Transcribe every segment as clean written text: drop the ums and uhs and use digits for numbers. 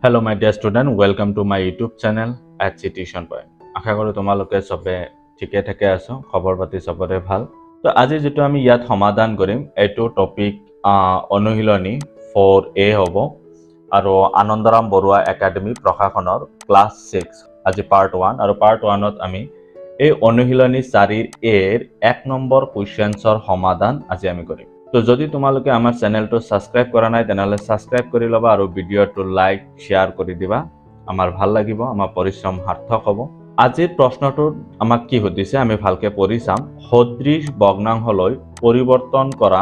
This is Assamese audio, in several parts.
Hello my dear student, welcome to my YouTube channel at Tuition Point. আশা কৰো তোমালোকে সবে ঠিকে থাকে আছো, খবৰ পাতি সবৰে ভাল। তো আজি যেটো আমি ইয়াত সমাধান কৰিম এটো টপিক অনুশীলনী 4A হ'ব আৰু আনন্দৰাম বৰুৱা একাডেমি প্ৰশাসনৰ ক্লাস 6 আজি পাৰ্ট 1 আৰু পাৰ্ট 1ত আমি এই অনুশীলনী 4 এৰ 1 নম্বৰ কোৱেশ্চনছৰ সমাধান আজি আমি কৰিম। তো যদি তোমালোকে আমাৰ চেনেলটো সাবস্ক্ৰাইব কৰা নাই তেনেহলে সাবস্ক্ৰাইব কৰি লবা আৰু ভিডিওটো লাইক শেয়াৰ কৰি দিবা। আমাৰ ভাল লাগিব, আমাৰ পৰিশ্ৰম সাৰ্থক হ'ব। আজিৰ প্ৰশ্নটো আমাক কি সুধিছে আমি ভালকে পঢ়ি চাম। সদৃশ ভগ্নাংশলৈ পৰিৱৰ্তন কৰা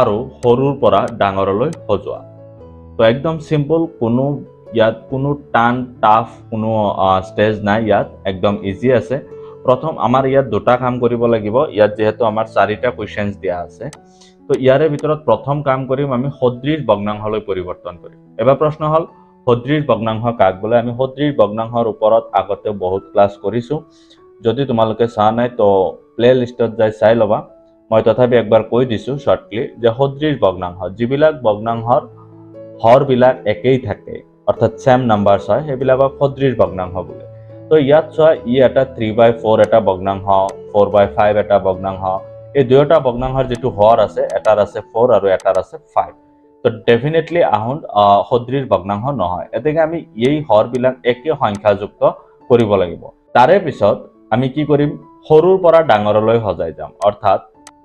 আৰু সৰুৰ পৰা ডাঙৰলৈ সজোৱা। তো একদম সিম্পল, ইয়াত কোনো টান টাফ কোনো স্টেজ নাই, ইয়াত একদম ইজি আছে। প্ৰথম আমাৰ ইয়াত দুটা কাম কৰিব লাগিব। ইয়াত যেহেতু আমাৰ 4টা কোৱেশ্চনছ দিয়া আছে, তো ইয়াৰে ভিতৰত প্ৰথম কাম কৰিম আমি সদৃশ ভগ্নাংশলৈ পৰিৱৰ্তন কৰিম। এবাৰ প্ৰশ্ন হল সদৃশ ভগ্নাংশ কাক বোলে? আমি সদৃশ ভগ্নাংশৰ ওপৰত আগতে বহুত ক্লাস কৰিছো। যদি তোমালোকে চোৱা নাই তো প্লে লিষ্টত যাই চাই লবা। মই তথাপি একবাৰ কৈ দিছো শৰ্টলি যে সদৃশ ভগ্নাংশ যিবিলাক ভগ্নাংশৰ হৰবিলাক একেই থাকে, অৰ্থাৎ সেম নাম্বাৰস হয়, সেইবিলাকক সদৃশ ভগ্নাংশ বোলে। তো ইয়াত চোৱা ই এটা 3/4 এটা ভগ্নাংশ, 4/5 এটা ভগ্নাংশ। এই দুয়োটা ভগ্নাংশৰ যেটো হৰ আছে, এটাৰ আছে 4 আৰু এটাৰ আছে 5। তো ডেফিনেটলি আহুন সদৃশ ভগ্নাংশ নহয়। এতেকে আমি এই হৰবিলাক একে সংখ্যাযুক্ত কৰিব লাগিব। তাৰে পিছত আমি কি কৰিম, সৰুৰ পৰা ডাঙৰলৈ সজাই যাম, অৰ্থাৎ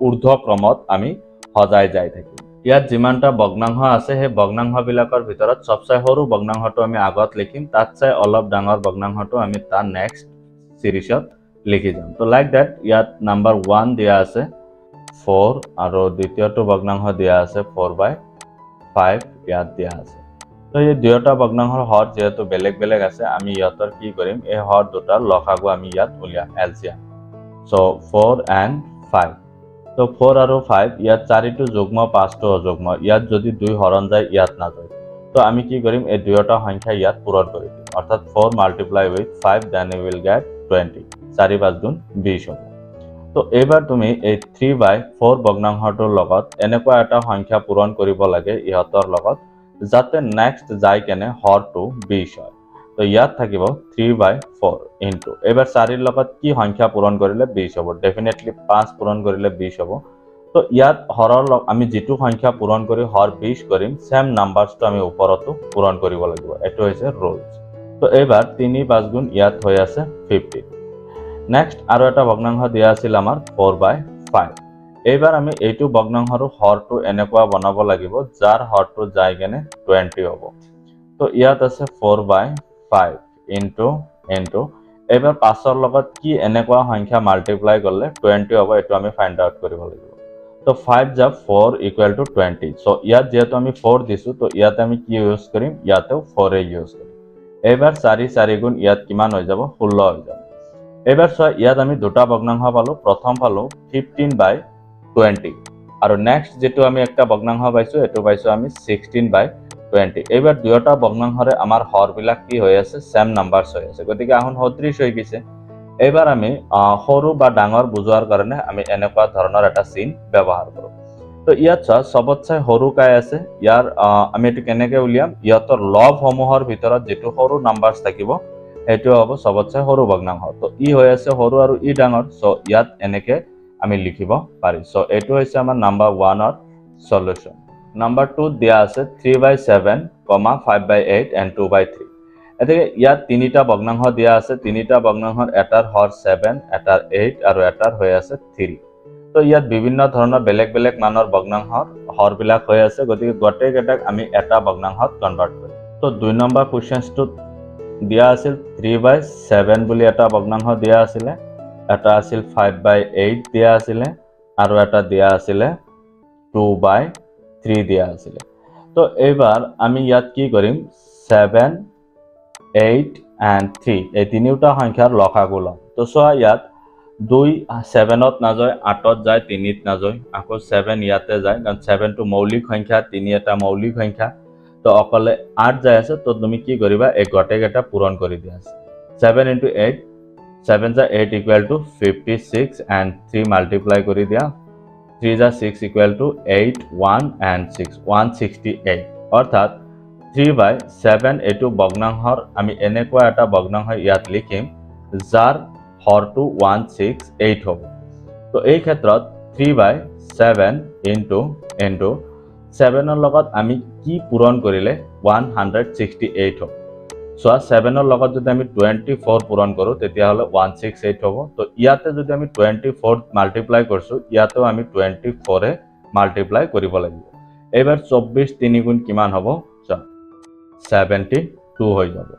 ঊৰ্ধ্বক্ৰমত আমি সজাই যাই থাকিম। ইয়াত যিমানটা ভগ্নাংশ আছে সেই ভগ্নাংশবিলাকৰ ভিতৰত সবচেয়ে সৰু ভগ্নাংশটো আমি আগত লিখিম, তাতকৈ অলপ ডাঙৰ ভগ্নাংশটো আমি তাৰ নেক্সট সিৰিজত লিখি যাম। তো লাইক দ্যাট ইয়াত নাম্বাৰ 1 দিয়া আছে 4 আৰু দ্বিতীয়টো ভগ্নাংশ দিয়া আছে 4/5 ইয়াত দিয়া আছে। তো এই দুয়োটা ভগ্নাংশৰ হৰ যেহেতু বেলেগ বেলেগ আছে, আমি ইয়াতৰ কি কৰিম, এই হৰ দুটাৰ লসাগু আমি ইয়াত উলিয়াম, এলচিএম। So 4 and 5। তো 4 আৰু 5 ইয়াত 4টো যুগ্ম 5টো অযুগ্ম, ইয়াত যদি 2 হৰণ যায় ইয়াত নাযায়। তো আমি কি কৰিম, এই দুয়োটা সংখ্যা ইয়াত পূৰণ কৰি দিম, অৰ্থাৎ 4 multiply with 5 then you will get 20। 4 × 5 = 20 হ'ব। তো এবাৰ তুমি এই 3/4 ভগ্নাংশটোৰ লগত এনেকুৱা এটা সংখ্যা পূৰণ কৰিব লাগে ইহঁতৰ লগত যাতে নেক্সট যাই কেনে হৰটো 20 হয়। তো ইয়াত থাকিব 3/4 ইনটু এবাৰ 4ৰ লগত কি সংখ্যা পূৰণ কৰিলে 20 হ'ব? ডেফিনেটলি 5 পূৰণ কৰিলে 20 হ'ব। তো ইয়াত হৰৰ আমি যেটো সংখ্যা পূৰণ কৰি হৰ 20 কৰিম, সেম নাম্বাৰসটো আমি ওপৰতো পূৰণ কৰিব লাগিব। এটো হৈছে ৰুলস। তো এবাৰ 3/5 ইয়াত হৈ আছে 50। নেক্সট আৰু এটা ভগ্নাংশ দিয়া আছিল আমাৰ 4/5। এইবাৰ আমি এইটো ভগ্নাংশৰ হৰটো এনেকুৱা বনাব লাগিব যাৰ হৰটো যাই কেনে 20 হ'ব। তো ইয়াত আছে 4/5 ইনটু এবাৰ 5ৰ লগত কি এনেকুৱা সংখ্যা মাল্টিপ্লাই কৰলে 20 হ'ব, এটো আমি ফাইন্ড আউট কৰিব লাগিব। তো 5 × 4 = 20। সো ইয়াত যেহেতু আমি 4 দিছো, তো ইয়াতে আমি কি ইউজ কৰিম, ইয়াতেও 4 ইউজ কৰিম। এবাৰ 4 গুণ ইয়াত কিমান হৈ যাব, 16 হৈ যাব। এবাৰ চোৱা ইয়াত আমি দুটা ভগ্নাংশ পালো। প্ৰথম পালো 15/20 আৰু নেক্সট যেটো আমি একটা ভগ্নাংশ পাইছো, এটো পাইছো আমি 16/20। এবাৰ দুয়োটা ভগ্নাংশৰে আমাৰ হৰবিলাক কি হৈ আছে, সেম নাম্বাৰস হৈ আছে, গতিকে আহুন সদৃশ হৈ গৈছে। এবাৰ আমি সৰু বা ডাঙৰ বুজোৱাৰ কাৰণে আমি এনেকুৱা ধৰণৰ এটা চিন ব্যৱহাৰ কৰো। তো ইয়াত সবতছে সৰু কাই আছে, ইয়াৰ আমি এটো কেনেকে উলিয়াম, ইয়াতৰ লব সমূহৰ ভিতৰত যেটো সৰু নাম্বাৰস থাকিব এটো হ'ব সবতছে সৰু ভগ্নাংশ। তো ই হৈ আছে সৰু আৰু ই ডাঙৰ, সো ইয়াত এনেকে আমি লিখিব পাৰি। সো এটো হৈছে আমাৰ নাম্বাৰ 1ৰ সলিউশন। নাম্বার 2 দিয়া আছে 3/7, 5/8 and 2/3। এতেকে ইয়াত তিনিটা ভগ্নাংশ দিয়া আছে, তিনিটা ভগ্নাংশৰ এটাৰ হৰ 7, এটাৰ 8 আৰু এটাৰ হৈ আছে 3। তো ইয়াত বিভিন্ন ধৰণৰ বেলেগ বেলেগ মানৰ ভগ্নাংশৰ হৰবিলাক হৈ আছে, গতিকে গোটেই কেইটাক আমি এটা ভগ্নাংশত কনভাৰ্ট কৰিম। তো 2 নম্বৰ কোৱেশ্চনটোত দিয়া আছিল 3/7 বুলি এটা ভগ্নাংশ দিয়া আছিলে, এটা আছিল 5/8 দিয়া আছিলে আৰু এটা দিয়া আছিলে 2/3 দিয়া আছিলে। তো এইবাৰ আমি ইয়াত কি কৰিম, 7, 8 and 3 এই তিনিটা সংখ্যাৰ লসাগু লম। তো চোৱা ইয়াত 2 7ত নাযায়, 8ত যায়, 3ত নাযায়, আকৌ 7 ইয়াতে যায়, কাৰণ 7টো মৌলিক সংখ্যা, 3 এটা মৌলিক সংখ্যা। তো অকলে 8 যাই আছে, তো তুমি কি কৰিবা, এই গোটেইকেইটা পূৰণ কৰি দিয়া আছে। 7 × 8, 7 × 8 = 56 and 3 মাল্টিপ্লাই কৰি দিয়া, 3 × 6 = 8, 1 and 6, 168। অৰ্থাৎ 3/7 এইটো ভগ্নাংশৰ আমি এনেকুৱা এটা ভগ্নাংশ ইয়াত লিখিম যাৰ হৰটো 168 হ'ব তো এই ক্ষেত্ৰত 3/7 ইনটু 7 ৰ লগত আমি কি পূৰণ কৰিলে 168 হ'ব সো 7 ৰ লগত যদি আমি 24 পূৰণ কৰো তেতিয়া হলে 168 হ'ব তো ইয়াতে যদি আমি 24 মাল্টিপ্লাই কৰছো ইয়াতেও আমি 24 এ মাল্টিপ্লাই কৰিব লাগিব এবাৰ 24 3 গুণ কিমান হ'ব 72 হৈ যাব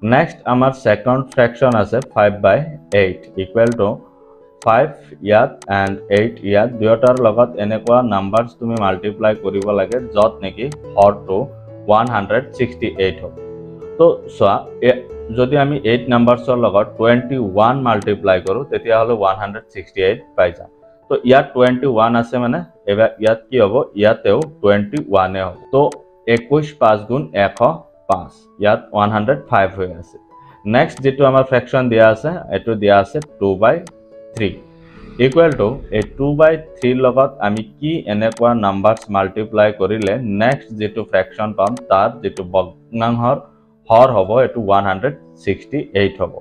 নেক্সট আমাৰ সেকেন্ড ফ্র্যাকশন আছে 5/8 ইকুয়াল টু 5 ইয়াত এন্ড 8 ইয়াত দুয়োটাৰ লগত এনেকুৱা নাম্বাৰস তুমি মাল্টিপ্লাই কৰিব লাগে যত নেকি হৰটো 168 হ'ব তো সোয়া যদি আমি 8 নাম্বাৰসৰ লগত 21 মাল্টিপ্লাই কৰো তেতিয়া হলে 168 পাই যাম তো ইয়াত 21 আছে মানে এবাৰ ইয়াত কি হ'ব ইয়াতেও 21 এ হ'ব তো 21 5 গুণ 105 ইয়াত 105 হৈ আছে নেক্সট যেটো আমাৰ ফ্র্যাকশন দিয়া আছে এটো দিয়া আছে 2/3 ইকুয়াল টু এই 2/3 লগত আমি কি এনেকুৱা নাম্বাৰস মাল্টিপ্লাই কৰিলে নেক্সট যেটো ফ্ৰ্যাকশন পাম তাৰ যেটো ভগ্নাংশৰ হৰ হ'ব এটো 168 হ'ব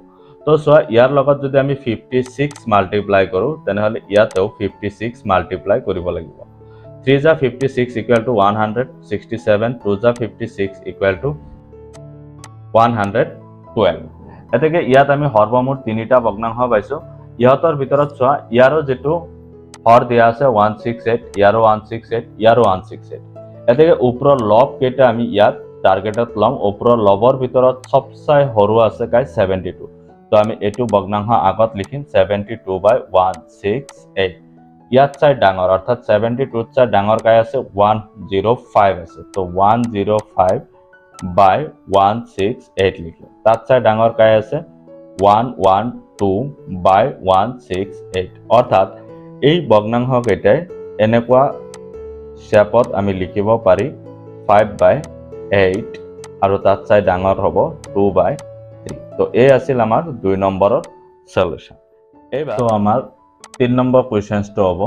তো সোয়া ইয়াৰ লগত যদি আমি 56 মাল্টিপ্লাই কৰো তেনে হলে ইয়াতেও 56 মাল্টিপ্লাই কৰিব লাগিব 3 * 56 equal to 167 2 * 56 equal to 112 এতেকে ইয়াত আমি হৰবমুৰ তিনিটা ভগ্নাংশ পাইছো ইহতৰ ভিতৰত সোয়া ইয়াৰো যেটো হৰ দিয়া আছে 168 ইয়াৰো 168 ইয়াৰো 168 এতেকে ওপৰৰ লব কেটা আমি ইয়াত টাৰ্গেটত লম ওপৰৰ লবৰ ভিতৰত সবচাই হৰু আছে গাই 72 তো আমি এটো ভগ্নাংশ আগত লিখিম 72/168 ইয়াত চাই ডাঙৰ অৰ্থাৎ 72 চাই ডাঙৰ কাই আছে 105 আছে তো 105/168 লিখিম তাত চাই ডাঙৰ কাই আছে 112/168 অৰ্থাৎ এই ভগ্নাংশ কেইটাই এনেকুৱা শেপত আমি লিখিব পাৰি 5/8 আৰু তাত চাই ডাঙৰ হ'ব 2/3 তো এই আছিল আমাৰ 2 নম্বৰৰ সলিউশন এবাৰ তো আমাৰ 3 নম্বৰ কোৱেশ্চনটো হ'ব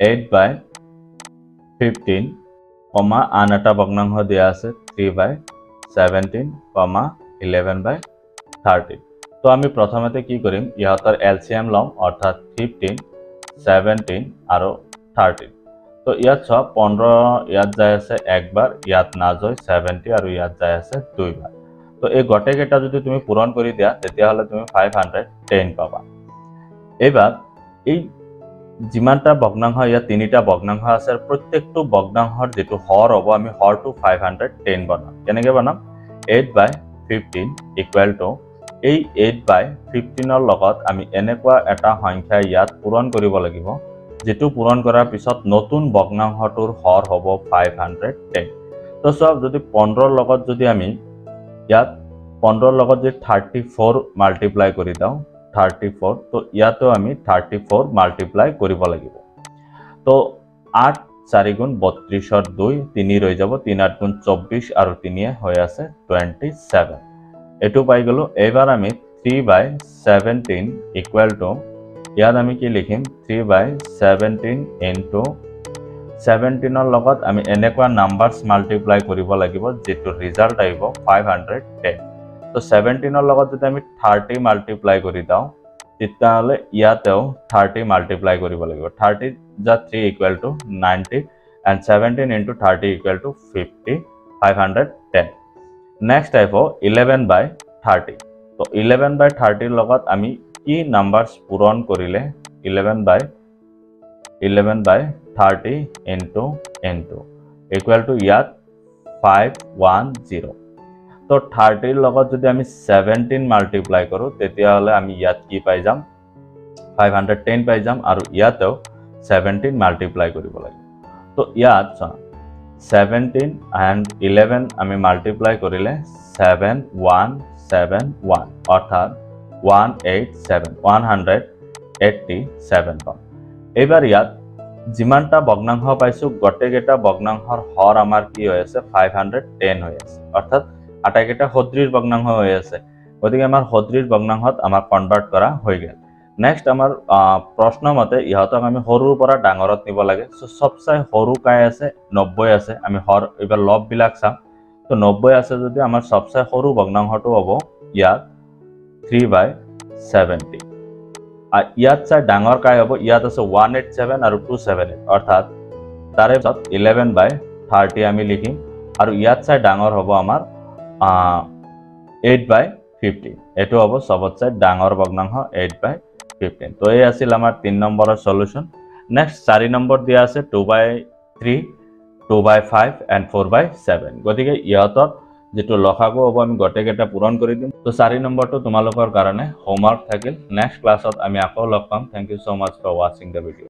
8/15 কমা আন এটা ভগ্নাংশ দিয়া আছে 3/17 কমা 11/13 তো আমি প্ৰথমতে কি কৰিম ইহতৰ এলসিএম লম অৰ্থাৎ 15 17 আৰু 13 তো ইয়াত 15 ইয়াত যায় আছে একবাৰ ইয়াত না যায় 70 আৰু ইয়াত যায় আছে দুইবাৰ তো এই গটে কেটা যদি তুমি পূৰণ কৰি দিয়া তেতিয়া হলে তুমি 510 পাবা এবাৰ এই যিমানটা ভগ্নাংশ ইয়াত তিনিটা ভগ্নাংশ আছে প্ৰত্যেকটো ভগ্নাংশৰ যেটো হৰ হ'ব আমি হৰটো 510 বনাম কেনেকৈ বনাম 8/15 ইকুয়াল টু এই 8/15 ৰ লগত আমি এনেকুৱা এটা সংখ্যা ইয়াত পূৰণ কৰিব লাগিব যেটো পূৰণ কৰাৰ পিছত নতুন ভগ্নাংশটোৰ হৰ হ'ব 510 তো সব যদি 15 ৰ লগত যদি আমি ইয়াত 15 ৰ লগত যদি 34 মাল্টিপ্লাই কৰি দাও 34 তো ইয়াতো আমি 34 মাল্টিপ্লাই কৰিব লাগিব তো 8 4 গুণ 32 ৰ 2 3 ৰৈ যাব 3 8 গুণ 24 আৰু 3 হৈ আছে 27 এটো পাই গলো এবাৰ আমি 3/17 ইকুয়াল টু ইয়াত আমি কি লিখিম 3/17 ইনটু 17 ৰ লগত আমি এনেকুৱা নাম্বাৰস মাল্টিপ্লাই কৰিব লাগিব যেটো ৰিজাল্ট আহিব 510 তো 17 ৰ লগত যদি আমি 30 মাল্টিপ্লাই কৰি দাও তেতিয়া হলে ইয়াতেও 30 মাল্টিপ্লাই কৰিব লাগিব 30 যা 3 equal to 90 and 17 into 30 equal to 50 510 next আহিব 11/30 তো 11/30 ৰ লগত আমি কি নাম্বাৰস পূৰণ কৰিলে 11/30 into equal to ইয়াত 510 তো 30 ৰ লগত যদি আমি 17 মাল্টিপ্লাই কৰো তেতিয়া হলে আমি ইয়াত কি পাই যাম 510 পাই যাম আৰু ইয়াতেও 17 মাল্টিপ্লাই কৰিব লাগিব তো ইয়াত 17 and 11 আমি মাল্টিপ্লাই কৰিলে 7171 অৰ্থাৎ 187 পাম এবাৰ ইয়াত যিমানটা ভগ্নাংশ পাইছো গটেকেটা ভগ্নাংশৰ হৰ আমাৰ কি হৈ আছে 510 হৈ আছে অৰ্থাৎ আটাইকেটা সদৃশ ভগ্নাংশ হৈ আছে গতিকে আমাৰ সদৃশ ভগ্নাংশত আমাৰ কনভাৰ্ট কৰা হৈ গেল নেক্সট আমাৰ প্ৰশ্ন মতে ইহতক আমি সৰুৰ পৰা ডাঙৰত নিব লাগে সো সবচাই সৰু কাই আছে 90 আছে আমি হৰ এবাৰ লব বিলাক চাম তো 90 আছে যদি আমাৰ সবচে সৰু ভগ্নাংশটো হ'ব ইয়াত 3/70 আৰ ইয়াত চাই ডাঙৰ কাই হ'ব ইয়াত আছে 187 আৰু 278 অৰ্থাৎ তাৰে পিছত 11/30 আমি লিখিম আৰু ইয়াত চাই ডাঙৰ হ'ব আমাৰ 8/15 এটো হ'ব সবতছে ডাঙৰ ভগ্নাংশ 8/15 তো এই আছিল আমাৰ 3 নম্বৰৰ সলিউশন নেক্সট 4 নম্বৰ দিয়া আছে 2/3 2/5 and 4/7 গতিকে ইহতৰ যেটো লসাগু হ'ব আমি গটেকেটা পূৰণ কৰি দিম তো 4 নম্বৰটো তোমালোকৰ কাৰণে হোমৱৰ্ক থাকিল নেক্সট ক্লাছত আমি আকৌ লগ পাম thank you so much for watching the video